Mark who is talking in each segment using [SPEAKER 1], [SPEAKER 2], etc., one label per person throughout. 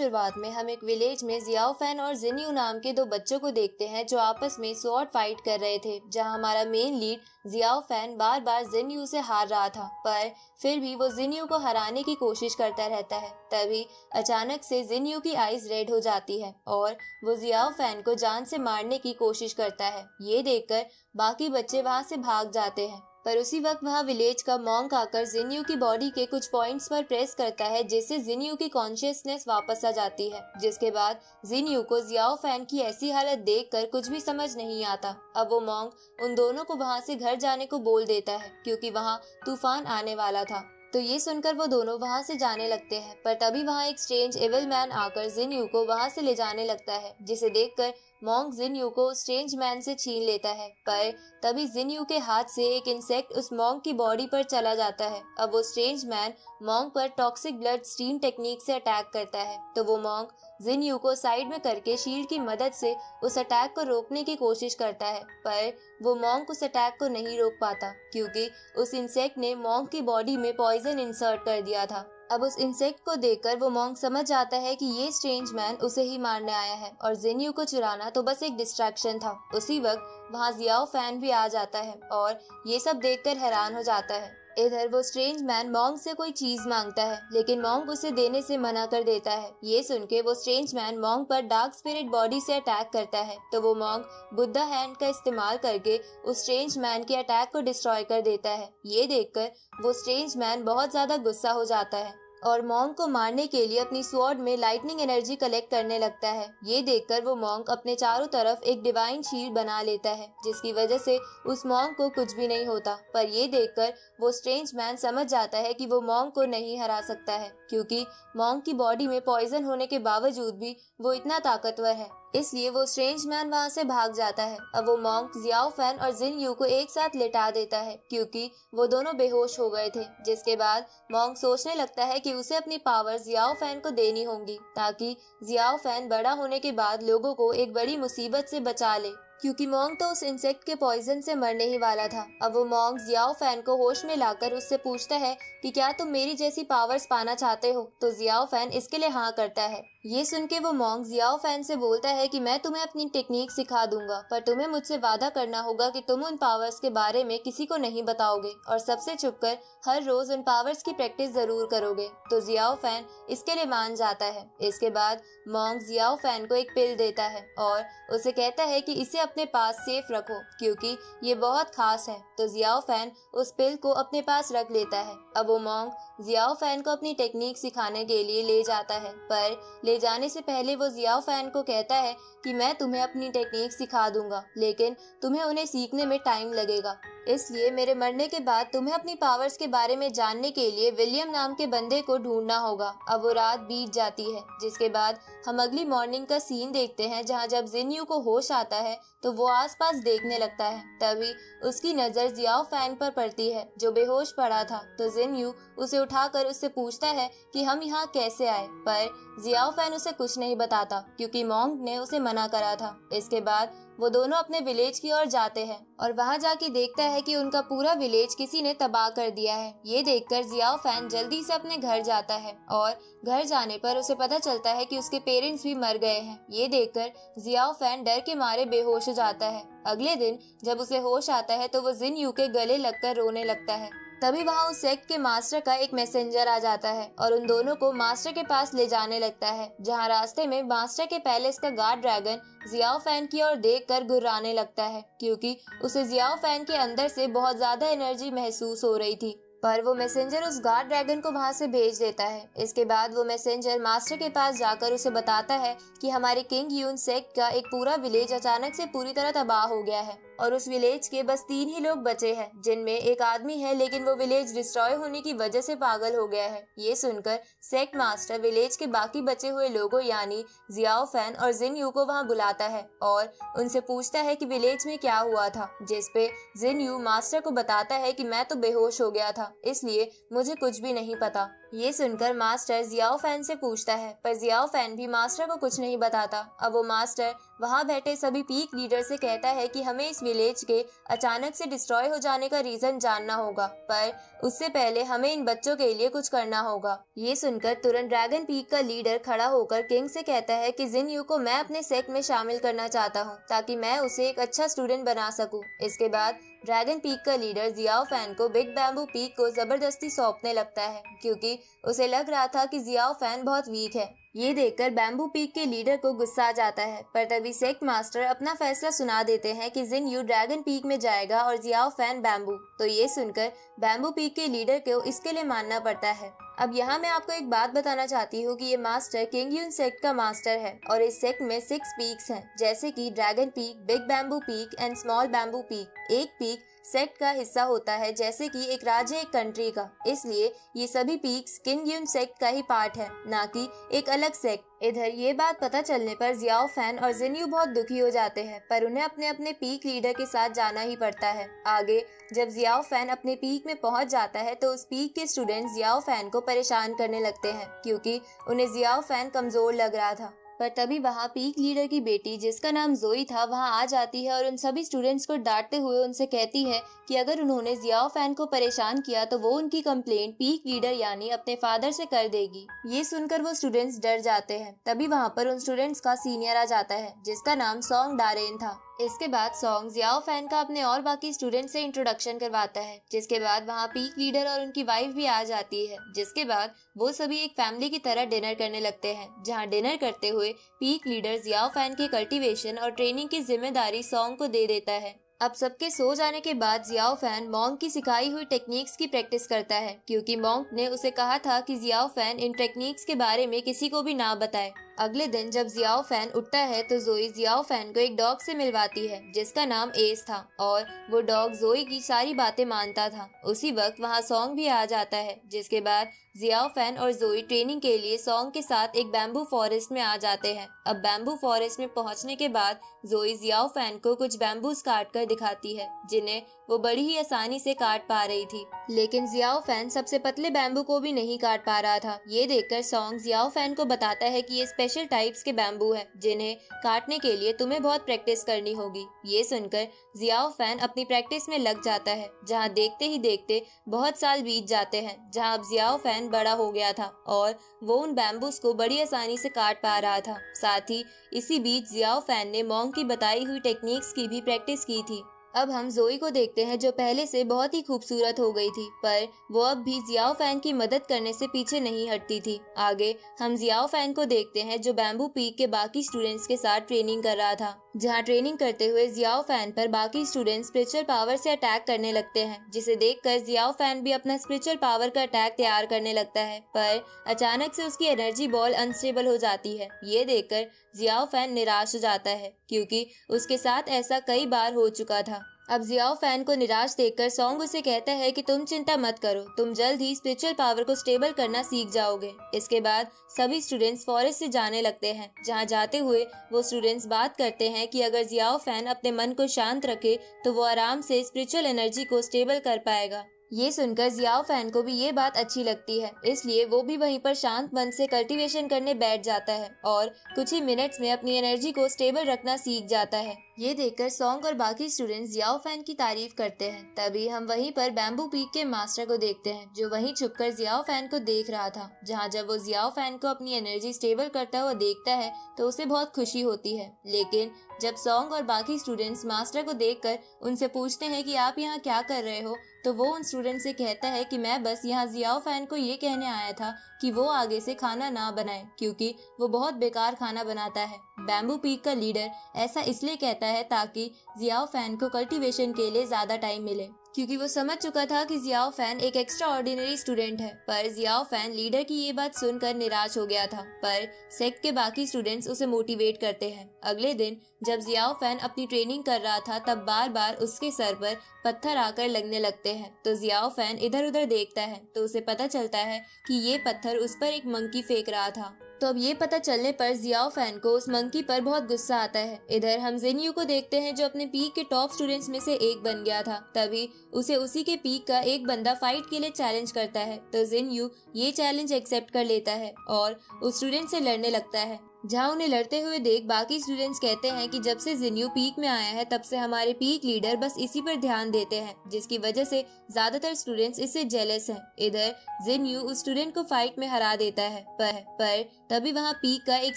[SPEAKER 1] शुरुआत में हम एक विलेज में जियाओ फैन और जिन्यू नाम के दो बच्चों को देखते हैं जो आपस में स्वॉर्ड फाइट कर रहे थे, जहां हमारा मेन लीड जियाओ फैन बार बार जिन्यू से हार रहा था, पर फिर भी वो जिन्यू को हराने की कोशिश करता रहता है। तभी अचानक से जिन्यू की आईज रेड हो जाती है और वो जियाओ फैन को जान से मारने की कोशिश करता है। ये देखकर बाकी बच्चे वहां से भाग जाते हैं, पर उसी वक्त वहां विलेज का मॉन्क आकर जिन्यू की बॉडी के कुछ पॉइंट्स पर प्रेस करता है, जिससे जिन्यू की कॉन्शियसनेस वापस आ जाती है। जिसके बाद जिन्यू को जियाओ फैन की ऐसी हालत देखकर कुछ भी समझ नहीं आता। अब वो मॉन्क उन दोनों को वहां से घर जाने को बोल देता है, क्योंकि वहां तूफान आने वाला था। तो ये सुनकर वो दोनों वहां से जाने लगते हैं, पर तभी वहां एक स्ट्रेंज एविल मैन आकर जिन्यू को वहां से ले जाने लगता है, जिसे देखकर मॉन्क जिन्यू को स्ट्रेंज मैन से छीन लेता है। पर तभी जिन्यू के हाथ से एक इंसेक्ट उस मॉन्क की बॉडी पर चला जाता है। अब वो स्ट्रेंज मैन मॉन्क पर टॉक्सिक ब्लड स्टीम टेक्निक से अटैक करता है, तो वो मॉन्क जिन्यू को साइड में करके शील्ड की मदद से उस अटैक को रोकने की कोशिश करता है, पर वो मॉन्क उस अटैक को नहीं रोक पाता, क्योंकि उस इंसेक्ट ने मॉन्क की बॉडी में पॉइजन इंसर्ट कर दिया था। अब उस इंसेक्ट को देखकर वो मॉन्क समझ जाता है कि ये स्ट्रेंज मैन उसे ही मारने आया है और जिन्यू को चुराना तो बस एक डिस्ट्रैक्शन था। उसी वक्त वहाँ जियाओ फैन भी आ जाता है और ये सब देखकर हैरान हो जाता है। इधर वो स्ट्रेंज मैन मॉन्क से कोई चीज मांगता है, लेकिन मॉन्क उसे देने से मना कर देता है। ये सुन के वो स्ट्रेंज मैन मॉन्क पर डार्क स्पिरिट बॉडी से अटैक करता है, तो वो मॉन्क बुद्धा हैंड का इस्तेमाल करके उस स्ट्रेंज मैन के अटैक को डिस्ट्रॉय कर देता है। ये देखकर वो स्ट्रेंज मैन बहुत ज्यादा गुस्सा हो जाता है और मॉन्क को मारने के लिए अपनी स्वॉर्ड में लाइटनिंग एनर्जी कलेक्ट करने लगता है। ये देखकर वो मॉन्क अपने चारों तरफ एक डिवाइन शील्ड बना लेता है, जिसकी वजह से उस मॉन्क को कुछ भी नहीं होता। पर ये देखकर वो स्ट्रेंज मैन समझ जाता है कि वो मॉन्क को नहीं हरा सकता है, क्योंकि मॉन्क की बॉडी में पॉइजन होने के बावजूद भी वो इतना ताकतवर है। इसलिए वो स्ट्रेंज मैन वहाँ से भाग जाता है। अब वो मॉन्क जियाओ फैन और जिन्यू को एक साथ लेटा देता है, क्योंकि वो दोनों बेहोश हो गए थे। जिसके बाद मॉन्क सोचने लगता है कि उसे अपनी पावर जियाओ फैन को देनी होंगी, ताकि जियाओ फैन बड़ा होने के बाद लोगों को एक बड़ी मुसीबत से बचा ले, क्योंकि मॉन्क तो उस इंसेक्ट के पॉइजन से मरने ही वाला था। अब वो मॉन्क जियाओ फैन को होश में लाकर उससे पूछता है कि क्या तुम मेरी जैसी पावर्स पाना चाहते हो, तो जियाओ फैन इसके लिए हाँ करता है। ये सुन के वो मॉन्क जियाओ फैन से बोलता है कि मैं तुम्हें अपनी टेक्निक सिखा दूंगा, पर तुम्हें मुझसे वादा करना होगा कि तुम उन पावर्स के बारे में किसी को नहीं बताओगे और सबसे छुपकर हर रोज उन पावर्स की प्रैक्टिस जरूर करोगे। तो जियाओ फैन इसके लिए मान जाता है। इसके बाद मॉन्क जियाओ फैन को एक पिल देता है और उसे कहता है कि इसे अपने पास सेफ रखो, क्योंकि ये बहुत खास है। तो जियाओ फैन उस पिल को अपने पास रख लेता है। अब वो मॉन्क जियाओ फैन को अपनी टेक्निक सिखाने के लिए ले जाता है, पर ले जाने से पहले वो जियाओ फैन को कहता है कि मैं तुम्हें अपनी टेक्निक सिखा दूंगा, लेकिन तुम्हें उन्हें सीखने में टाइम लगेगा। इसलिए मेरे मरने के बाद तुम्हें अपनी पावर्स के बारे में जानने के लिए विलियम नाम के बंदे को ढूंढना होगा। अब वो रात बीत जाती है, जिसके बाद हम अगली मॉर्निंग का सीन देखते हैं, जहां जब जिन्यू को होश आता है तो वो आसपास देखने लगता है। तभी उसकी नजर जियाओ फैन पर पड़ती है, जो बेहोश पड़ा था। तो जिन्यू उसे उठाकर उससे पूछता है कि हम यहाँ कैसे आए, पर जियाओ फैन उसे कुछ नहीं बताता, क्योंकि मॉन्क ने उसे मना करा था। इसके बाद वो दोनों अपने विलेज की ओर जाते हैं और वहां जाके देखता है कि उनका पूरा विलेज किसी ने तबाह कर दिया है। ये देखकर जियाओ फैन जल्दी से अपने घर जाता है और घर जाने पर उसे पता चलता है कि उसके पेरेंट्स भी मर गए हैं। ये देखकर जियाओ फैन डर के मारे बेहोश हो जाता है। अगले दिन जब उसे होश आता है तो वो जिन्यू के गले लगकर रोने लगता है। तभी वहाँ उस सेक्ट के मास्टर का एक मैसेंजर आ जाता है और उन दोनों को मास्टर के पास ले जाने लगता है, जहाँ रास्ते में मास्टर के पैलेस का गार्ड ड्रैगन जियाओ फैन की ओर देखकर गुर्राने लगता है, क्योंकि उसे जियाओ फैन के अंदर से बहुत ज्यादा एनर्जी महसूस हो रही थी। पर वो मैसेंजर उस गार्ड ड्रैगन को वहां से भेज देता है। इसके बाद वो मैसेंजर मास्टर के पास जाकर उसे बताता है कि हमारे किंग यून सेक्ट का एक पूरा विलेज अचानक से पूरी तरह तबाह हो गया है और उस विलेज के बस 3 ही लोग बचे हैं, जिनमें एक आदमी है, लेकिन वो विलेज डिस्ट्रॉय होने की वजह से पागल हो गया है। ये सुनकर सेक्ट मास्टर विलेज के बाकी बचे हुए लोगों यानी जियाओ फैन और जिन्यू को वहां बुलाता है और उनसे पूछता है कि विलेज में क्या हुआ था, जिसपे जिन्यू मास्टर को बताता है कि मैं तो बेहोश हो गया था, इसलिए मुझे कुछ भी नहीं पता। ये सुनकर मास्टर जियाओ फैन से पूछता है, पर जियाओ फैन भी मास्टर को कुछ नहीं बताता। अब वो मास्टर वहाँ बैठे सभी पीक लीडर से कहता है कि हमें इस विलेज के अचानक से डिस्ट्रॉय हो जाने का रीजन जानना होगा, पर उससे पहले हमें इन बच्चों के लिए कुछ करना होगा। ये सुनकर तुरंत ड्रैगन पीक का लीडर खड़ा होकर किंग से कहता है कि जिनयू को मैं अपने सेक्ट में शामिल करना चाहता हूँ, ताकि मैं उसे एक अच्छा स्टूडेंट बना सकूँ। इसके बाद ड्रैगन पीक का लीडर जियाओ फैन को बिग बैम्बू पीक को जबरदस्ती सौंपने लगता है, क्योंकि उसे लग रहा था कि जियाओ फैन बहुत वीक है। ये देखकर बैम्बू पीक के लीडर को गुस्सा आ जाता है, पर तभी सेक्ट मास्टर अपना फैसला सुना देते हैं कि जिनयू ड्रैगन पीक में जाएगा और जियाओ फैन बैम्बू। तो ये सुनकर बैम्बू पीक के लीडर को इसके लिए मानना पड़ता है। अब यहाँ मैं आपको एक बात बताना चाहती हूँ कि ये मास्टर किंग यून सेक्ट का मास्टर है और इस सेक्ट में 6 पीक्स हैं, जैसे कि dragon peak, big bamboo peak and small bamboo peak. एक पीक सेक्ट का हिस्सा होता है, जैसे कि एक राज्य एक कंट्री का, इसलिए ये सभी पीक्स किंग यून सेक्ट का ही पार्ट है, ना कि एक अलग सेक्ट। इधर ये बात पता चलने पर जियाओ फैन और जिनयू बहुत दुखी हो जाते हैं, पर उन्हें अपने अपने पीक लीडर के साथ जाना ही पड़ता है। आगे जब जियाओ फैन अपने पीक में पहुंच जाता है तो उस पीक के स्टूडेंट्स जियाओ फैन को परेशान करने लगते हैं, क्योंकि उन्हें जियाओ फैन कमजोर लग रहा था। पर तभी वहाँ पीक लीडर की बेटी, जिसका नाम जोई था, वहाँ आ जाती है और उन सभी स्टूडेंट्स को डांटते हुए उनसे कहती है कि अगर उन्होंने जियाओ फैन को परेशान किया तो वो उनकी कंप्लेंट पीक लीडर यानी अपने फादर से कर देगी। ये सुनकर वो स्टूडेंट्स डर जाते हैं। तभी वहाँ पर उन स्टूडेंट्स का सीनियर आ जाता है, जिसका नाम सॉन्ग डारेन था। इसके बाद सॉन्ग जियाओ फैन का अपने और बाकी स्टूडेंट से इंट्रोडक्शन करवाता है, जिसके बाद वहाँ पीक लीडर और उनकी वाइफ भी आ जाती है। जिसके बाद वो सभी एक फैमिली की तरह डिनर करने लगते हैं, जहाँ डिनर करते हुए पीक लीडर जियाओ फैन के कल्टीवेशन और ट्रेनिंग की जिम्मेदारी सॉन्ग को दे देता है। अब सबके सो जाने के बाद जियाओ फैन मॉन्क की सिखाई हुई टेक्निक्स की प्रैक्टिस करता है, क्योंकि मॉन्क ने उसे कहा था कि जियाओ फैन इन टेक्निक्स के बारे में किसी को भी ना बताए। अगले दिन जब जियाओ फैन उठता है तो जोई जियाओ फैन को एक डॉग से मिलवाती है, जिसका नाम एस था, और वो डॉग जोई की सारी बातें मानता था। उसी वक्त वहाँ सॉन्ग भी आ जाता है, जिसके बाद जियाओ फैन और जोई ट्रेनिंग के लिए सॉन्ग के साथ एक बैम्बू फॉरेस्ट में आ जाते हैं। अब बैम्बू फॉरेस्ट में पहुंचने के बाद जोई जियाओ फैन को कुछ बैम्बूस काट कर दिखाती है, जिन्हें वो बड़ी ही आसानी से काट पा रही थी। लेकिन जियाओ फैन सबसे पतले बैम्बू को भी नहीं काट पा रहा था। ये देखकर सॉन्ग जियाओ फैन को बताता है कि ये स्पेशल टाइप्स के बैम्बू हैं, जिन्हें काटने के लिए तुम्हें बहुत प्रैक्टिस करनी होगी। ये सुनकर जियाओ फैन अपनी प्रैक्टिस में लग जाता है, जहाँ देखते ही देखते बहुत साल बीत जाते हैं, जहाँ अब जियाओ फैन बड़ा हो गया था और वो उन बैम्बूस को बड़ी आसानी से काट पा रहा था। साथ ही इसी बीच जियाओ फैन ने मॉन्क की बताई हुई टेक्निक्स की भी प्रैक्टिस की थी। अब हम जोई को देखते हैं, जो पहले से बहुत ही खूबसूरत हो गई थी, पर वो अब भी जियाओ फैन की मदद करने से पीछे नहीं हटती थी। आगे हम जियाओ फैन को देखते हैं, जो बैम्बू पीक के बाकी स्टूडेंट्स के साथ ट्रेनिंग कर रहा था, जहाँ ट्रेनिंग करते हुए जियाओ फैन पर बाकी स्टूडेंट्स स्पिरिचुअल पावर से अटैक करने लगते हैं, जिसे देखकर जियाओ फैन भी अपना स्पिरिचुअल पावर का अटैक तैयार करने लगता है, पर अचानक से उसकी एनर्जी बॉल अनस्टेबल हो जाती है। ये देखकर जियाओ फैन निराश हो जाता है, क्योंकि उसके साथ ऐसा कई बार हो चुका था। अब जियाओ फैन को निराश देखकर सॉन्ग उसे कहता है कि तुम चिंता मत करो, तुम जल्द ही स्पिरिचुअल पावर को स्टेबल करना सीख जाओगे। इसके बाद सभी स्टूडेंट्स फॉरेस्ट से जाने लगते हैं, जहां जाते हुए वो स्टूडेंट्स बात करते हैं कि अगर जियाओ फैन अपने मन को शांत रखे तो वो आराम से स्पिरिचुअल एनर्जी को स्टेबल कर पाएगा। ये सुनकर जियाओ फैन को भी ये बात अच्छी लगती है, इसलिए वो भी वहीं पर शांत मन से कल्टीवेशन करने बैठ जाता है और कुछ ही मिनट्स में अपनी एनर्जी को स्टेबल रखना सीख जाता है। ये देखकर सॉन्ग और बाकी स्टूडेंट्स जियाओ फैन की तारीफ करते हैं। तभी हम वहीं पर बैम्बू पीक के मास्टर को देखते हैं, जो वहीं छुपकर जियाओ फैन को देख रहा था। जहाँ जब वो जियाओ फैन को अपनी एनर्जी स्टेबल करता हुआ देखता है तो उसे बहुत खुशी होती है। लेकिन जब सॉन्ग और बाकी स्टूडेंट्स मास्टर को देखकर उनसे पूछते हैं कि आप यहाँ क्या कर रहे हो, तो वो उन स्टूडेंट से कहता है कि मैं बस यहाँ जियाओ फैन को ये कहने आया था कि वो आगे से खाना ना बनाए, क्योंकि वो बहुत बेकार खाना बनाता है। बैम्बू पीक का लीडर ऐसा इसलिए कहता है ताकि जियाओ फैन को कल्टीवेशन के लिए ज्यादा टाइम मिले, क्योंकि वो समझ चुका था कि जियाओ फैन एक एक्स्ट्रा ऑर्डिनरी स्टूडेंट है। पर जियाओ फैन लीडर की ये बात सुनकर निराश हो गया था, पर सेक्ट के बाकी स्टूडेंट्स उसे मोटिवेट करते हैं। अगले दिन जब जियाओ फैन अपनी ट्रेनिंग कर रहा था, तब बार बार उसके सर पर पत्थर आकर लगने लगते हैं। तो जियाओ फैन इधर उधर देखता है तो उसे पता चलता है कि ये पत्थर उस पर एक मंकी फेंक रहा था। तो अब ये पता चलने पर जियाओ फैन को उस मंकी पर बहुत गुस्सा आता है। इधर हम जिनयू को देखते हैं जो अपने पीक के टॉप स्टूडेंट्स में से एक बन गया था। तभी उसे उसी के पीक का एक बंदा फाइट के लिए चैलेंज करता है, तो जिनयू ये चैलेंज एक्सेप्ट कर लेता है और उस स्टूडेंट से लड़ने लगता है। जहाँ उन्हें लड़ते हुए देख बाकी स्टूडेंट्स कहते हैं कि जब से जिनयू पीक में आया है तब से हमारे पीक लीडर बस इसी पर ध्यान देते हैं, जिसकी वजह से ज्यादातर स्टूडेंट्स इससे जेलस हैं। इधर जिनयू उस स्टूडेंट को फाइट में हरा देता है, पर तभी वहाँ पीक का एक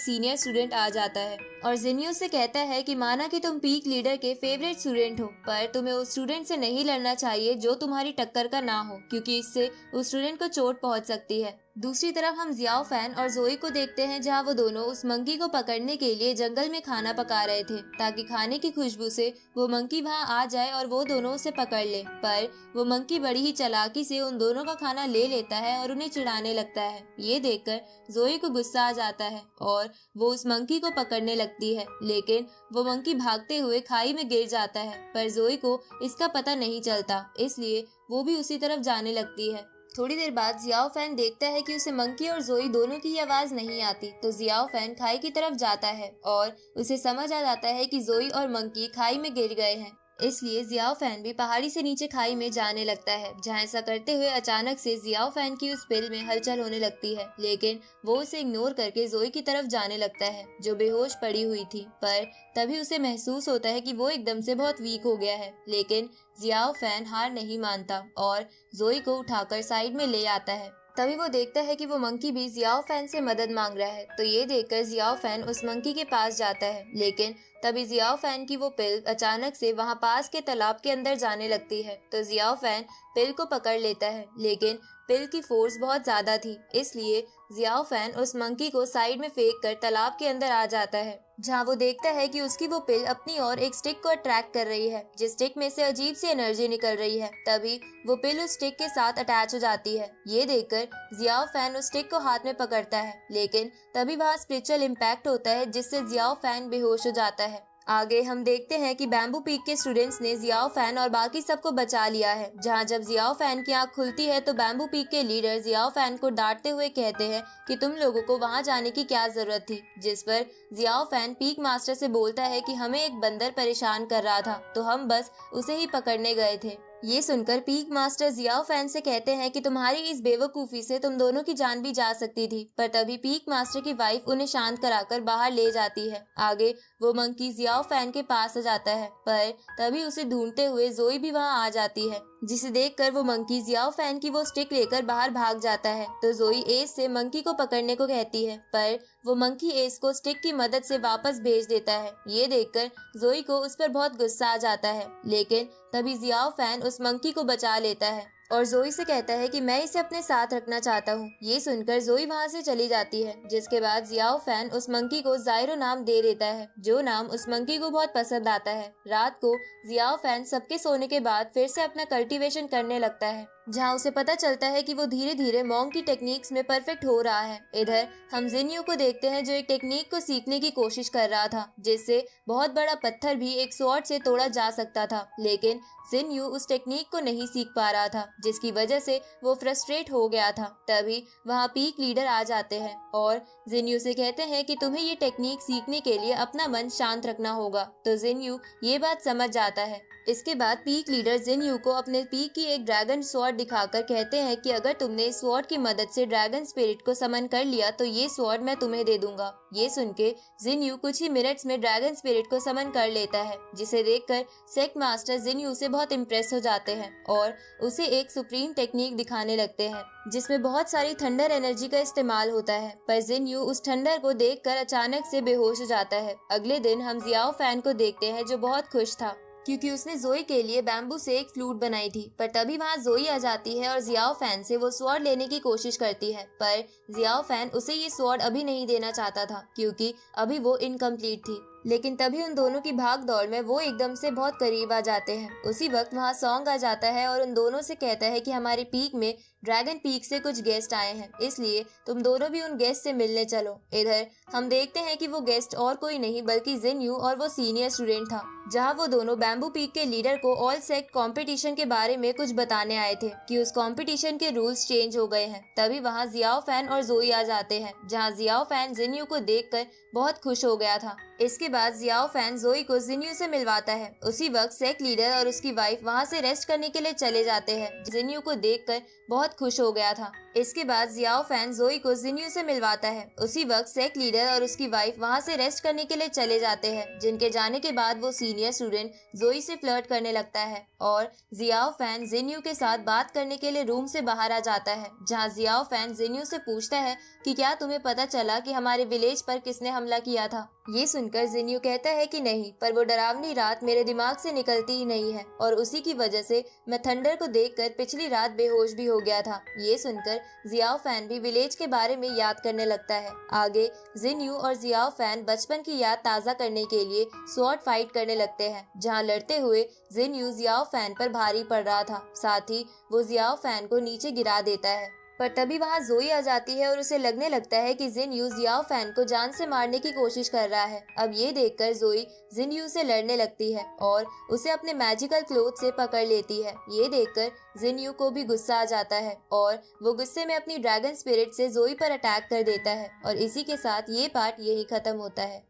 [SPEAKER 1] सीनियर स्टूडेंट आ जाता है और जिनयू से कहता है कि माना कि तुम पीक लीडर के फेवरेट स्टूडेंट हो, पर तुम्हें उस स्टूडेंट से नहीं लड़ना चाहिए जो तुम्हारी टक्कर का ना हो, क्योंकि इससे उस स्टूडेंट को चोट पहुंच सकती है। दूसरी तरफ हम जियाओ फैन और जोई को देखते हैं जहां वो दोनों उस मंकी को पकड़ने के लिए जंगल में खाना पका रहे थे, ताकि खाने की खुशबू से वो मंकी वहां आ जाए और वो दोनों उसे पकड़ ले। पर वो मंकी बड़ी ही चालाकी से उन दोनों का खाना ले लेता है और उन्हें चिढ़ाने लगता है। ये देखकर जोई को गुस्सा आ जाता है और वो उस मंकी को पकड़ने लगती है, लेकिन वो मंकी भागते हुए खाई में गिर जाता है। पर जोई को इसका पता नहीं चलता, इसलिए वो भी उसी तरफ जाने लगती है। थोड़ी देर बाद जियाओ फैन देखता है कि उसे मंकी और जोई दोनों की आवाज नहीं आती, तो जियाओ फैन खाई की तरफ जाता है और उसे समझ आ जाता है कि जोई और मंकी खाई में गिर गए हैं। इसलिए जियाओ फैन भी पहाड़ी से नीचे खाई में जाने लगता है, जहाँ ऐसा करते हुए अचानक से जियाओ फैन की उस पिल में हलचल होने लगती है, लेकिन वो उसे इग्नोर करके जोई की तरफ जाने लगता है जो बेहोश पड़ी हुई थी। पर तभी उसे महसूस होता है कि वो एकदम से बहुत वीक हो गया है, लेकिन जियाओ फैन हार नहीं मानता और जोई को उठाकर साइड में ले आता है। तभी वो देखता है कि वो मंकी भी जियाओ फैन से मदद मांग रहा है, तो ये देखकर जियाओ फैन उस मंकी के पास जाता है, लेकिन तभी जियाओ फैन की वो पिल अचानक से वहाँ पास के तालाब के अंदर जाने लगती है, तो जियाओ फैन पिल को पकड़ लेता है, लेकिन पिल की फोर्स बहुत ज्यादा थी, इसलिए जियाओ फैन उस मंकी को साइड में फेंक कर तालाब के अंदर आ जाता है, जहाँ वो देखता है कि उसकी वो पिल अपनी ओर एक स्टिक को अट्रैक्ट कर रही है, जिस स्टिक में से अजीब सी एनर्जी निकल रही है। तभी वो पिल उस स्टिक के साथ अटैच हो जाती है। ये देखकर जियाओ फैन उस स्टिक को हाथ में पकड़ता है, लेकिन तभी वहाँ स्पिरिचुअल इम्पैक्ट होता है जिससे जियाओ फैन बेहोश हो जाता है। आगे हम देखते हैं कि बैम्बू पीक के स्टूडेंट्स ने जियाओ फैन और बाकी सबको बचा लिया है, जहां जब जियाओ फैन की आंख खुलती है तो बैम्बू पीक के लीडर जियाओ फैन को डांटते हुए कहते हैं कि तुम लोगों को वहां जाने की क्या जरूरत थी, जिस पर जियाओ फैन पीक मास्टर से बोलता है कि हमें एक बंदर परेशान कर रहा था, तो हम बस उसे ही पकड़ने गए थे। ये सुनकर पीक मास्टर जियाओ फैन से कहते हैं कि तुम्हारी इस बेवकूफी से तुम दोनों की जान भी जा सकती थी, पर तभी पीक मास्टर की वाइफ उन्हें शांत कराकर बाहर ले जाती है। आगे वो मंकी जियाओ फैन के पास आ जाता है, पर तभी उसे ढूंढते हुए जोई भी वहाँ आ जाती है, जिसे देखकर वो मंकी जियाओ फैन की वो स्टिक लेकर बाहर भाग जाता है। तो जोई एस से मंकी को पकड़ने को कहती है, पर वो मंकी एस को स्टिक की मदद से वापस भेज देता है। ये देखकर जोई को उस पर बहुत गुस्सा आ जाता है, लेकिन तभी जियाओ फैन उस मंकी को बचा लेता है और जोई से कहता है कि मैं इसे अपने साथ रखना चाहता हूँ। ये सुनकर जोई वहाँ से चली जाती है, जिसके बाद जियाओ फैन उस मंकी को जायरो नाम दे देता है, जो नाम उस मंकी को बहुत पसंद आता है। रात को जियाओ फैन सबके सोने के बाद फिर से अपना कल्टीवेशन करने लगता है, जहाँ उसे पता चलता है कि वो धीरे धीरे मॉन्क की टेक्निक्स में परफेक्ट हो रहा है। इधर हम जिनयू को देखते हैं जो एक टेक्निक को सीखने की कोशिश कर रहा था, जिससे बहुत बड़ा पत्थर भी एक स्वॉर्ड से तोड़ा जा सकता था, लेकिन जिनयू उस टेक्निक को नहीं सीख पा रहा था, जिसकी वजह से वो फ्रस्ट्रेट हो गया था। तभी वहाँ पीक लीडर आ जाते हैं और जिनयू से कहते हैं कि तुम्हें ये टेक्निक सीखने के लिए अपना मन शांत रखना होगा। तो जिनयू ये बात समझ जाता है। इसके बाद पीक लीडर जिनयू को अपने पीक की एक ड्रैगन स्वॉर्ड दिखाकर कहते हैं कि अगर तुमने इस स्वॉर्ड की मदद से ड्रैगन स्पिरिट को समन कर लिया तो ये स्वॉर्ड मैं तुम्हें दे दूंगा। ये सुन के जिनयू कुछ ही मिनट्स में ड्रैगन स्पिरिट को समन कर लेता है, जिसे देखकर सेक्ट मास्टर जिनयू से बहुत इम्प्रेस हो जाते हैं और उसे एक सुप्रीम टेक्निक दिखाने लगते हैं, जिसमें बहुत सारी थंडर एनर्जी का इस्तेमाल होता है। पर जिनयू उस थंडर को देखकर अचानक से बेहोश हो जाता है। अगले दिन हम जियाओ फैन को देखते हैं जो बहुत खुश था, क्योंकि उसने जोई के लिए बैम्बू से एक फ्लूट बनाई थी। पर तभी वहाँ जोई आ जाती है और जियाओ फैन से वो स्वॉर्ड लेने की कोशिश करती है, पर जियाओ फैन उसे ये स्वॉर्ड अभी नहीं देना चाहता था, क्योंकि अभी वो इनकम्प्लीट थी। लेकिन तभी उन दोनों की भाग दौड़ में वो एकदम से बहुत करीब आ जाते हैं। उसी वक्त वहाँ सॉन्ग आ जाता है और उन दोनों से कहता है कि हमारे पीक में ड्रैगन पीक से कुछ गेस्ट आए हैं, इसलिए तुम दोनों भी उन गेस्ट से मिलने चलो। इधर हम देखते हैं कि वो गेस्ट और कोई नहीं बल्कि जिन्यू और वो सीनियर स्टूडेंट था, जहाँ वो दोनों बैम्बू पीक के लीडर को ऑल सेक्ट कंपटीशन के बारे में कुछ बताने आए थे कि उस कंपटीशन के रूल्स चेंज हो गए हैं। तभी वहाँ जियाओ फैन और जोई आ जाते हैं, जहाँ जियाओ फैन जिन्यू को देखकर बहुत खुश हो गया था। इसके बाद जियाओ फैन जोई को जिन्यू से मिलवाता है। उसी वक्त सेक्ट लीडर और उसकी वाइफ वहाँ से रेस्ट करने के लिए चले जाते हैं। जिन्यू को देखकर बहुत खुश हो गया था। इसके बाद जियाओ फैन जोई को जिन्यू से मिलवाता है। उसी वक्त सेक्ट लीडर और उसकी वाइफ वहाँ से रेस्ट करने के लिए चले जाते हैं, जिनके जाने के बाद वो सीनियर स्टूडेंट जोई से फ्लर्ट करने लगता है और जियाओ फैन जिन्यू के साथ बात करने के लिए रूम से बाहर आ जाता है, जहाँ जियाओ फैन जिन्यू से पूछता है कि क्या तुम्हें पता चला कि हमारे विलेज पर किसने हमला किया था। ये सुनकर जिन्यू कहता है कि नहीं, पर वो डरावनी रात मेरे दिमाग से निकलती ही नहीं है और उसी की वजह से मैं थंडर को देखकर पिछली रात बेहोश भी हो गया था। ये सुनकर जियाओ फैन भी विलेज के बारे में याद करने लगता है। आगे जिन्यू और जियाओ फैन बचपन की याद ताज़ा करने के लिए स्वॉर्ड फाइट करने लगते हैं, जहाँ लड़ते हुए जिन्यू जियाओ फैन पर भारी पड़ रहा था। साथ ही वो जियाओ फैन को नीचे गिरा देता है, पर तभी वहाँ जोई आ जाती है और उसे लगने लगता है कि जिन्यू जियाओ फैन को जान से मारने की कोशिश कर रहा है। अब ये देखकर जोई जिन्यू से लड़ने लगती है और उसे अपने मैजिकल क्लोथ से पकड़ लेती है। ये देखकर जिन्यू को भी गुस्सा आ जाता है और वो गुस्से में अपनी ड्रैगन स्पिरिट से जोई पर अटैक कर देता है और इसी के साथ ये पार्ट यही खत्म होता है।